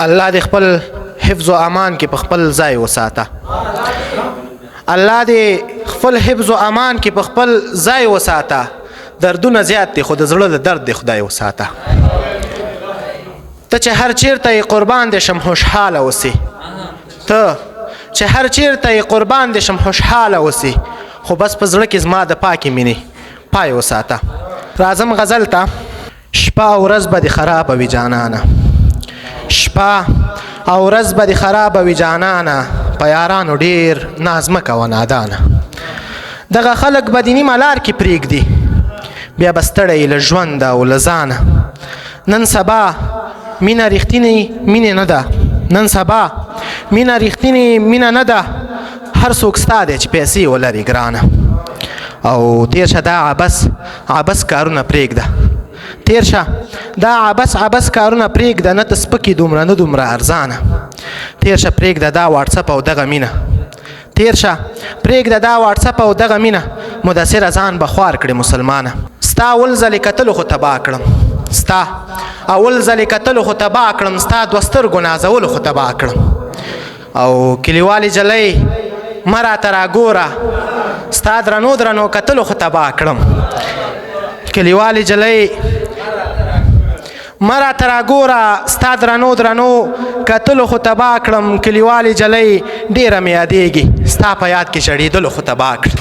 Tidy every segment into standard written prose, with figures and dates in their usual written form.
الله دې خپل حفظ و امان کې په خپل ځای وساته. الله دې خپل حفظ و امان کې په خپل ځای وساته. دردونه زیات دي خو د زړه د درد دې خدای وساته. ته چې هر چیرته یې قربان دې شم خوشحاله اوسې. ته چې هر چیرته یې قربان دې شم خوشحاله اوسې. خو بس په زړه کې زما د پاکې مینې پای وساته. راځم غزل ته. شپه او ورځ به دې خرابه وي جانانه، شپه او ورځ به دې خرابه وي جانانه، په یارانو ډېر ناز مه کوه نادانه. دغه خلک به دې نیمه لار کې پرېږدي، بیا به ستړی له ژونده او له ځانه. نن سبا مینه رښتینې مینې نه ده، نن سبا مینه رښتینې مینه نه ده. هر څوک ستا دی چې پیسې ولري ګرانه. او تېر شه دا عبس کارونه پرېږده، تېر شه دا عبس کارونه پرېږده. نه ته سپکې دومره نه دومره ارزانه. تېر شه پرېږده دا واټسپ او دغه مینه، تېر شه پرېږده دا واټسپ او دغه مینه. مدثره ځان به خوار کړې مسلمانه. ستا اول ځلې کتلو خو تباه کړم، ستا اول ځلې کتلو خو تباه کړم، ستا دوه سترګو نازولو خو تباه کړم. او کلیوالې جلۍ مه راته راګوره، ستا درنو کتلو خو تباه کړم. کلیوالې جلۍ مه راته راګوره، ستا درنو کتلو خو تباه کړم. کلیوالې جلۍ ډېره مې یادېږي، ستا په یاد کې ژړېدلو خو تباه کړم.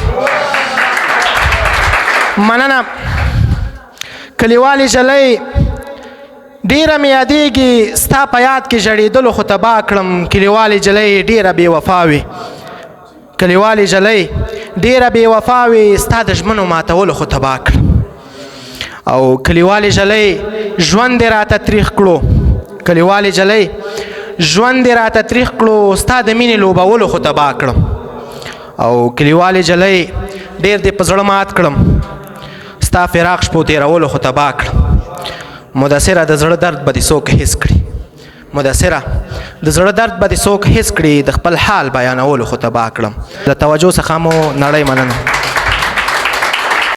مننه. کلیوالې جلۍ ډېره مې یادېږي، ستا په یاد کې ژړېدلو خو تباه کړم. کلیوالې جلۍ ډېره بې وفا وي، کلیوالې جلۍ ډېره بې وفا وي، ستا د ژمنو ماتولو خو تباه کړم. او کلیوالې جلۍ ژوند دې راته تریخ کړو، کلیوالې جلۍ ژوند دې راته تریخ کړو، ستا د مینې لوبولو خو تباه کړم. او کلیوالې جلۍ ډېر دې په زړه مات کړم، ستا فراق شپو تېرولو خو تباه کړم. مدثره د زړه درد به دې څوک حس کړي، مدثره د زړه درد به دې څوک حس کړي، د خپل حال بیانولو خو تباه کړم. له توجه څخه مو نړۍ مننه.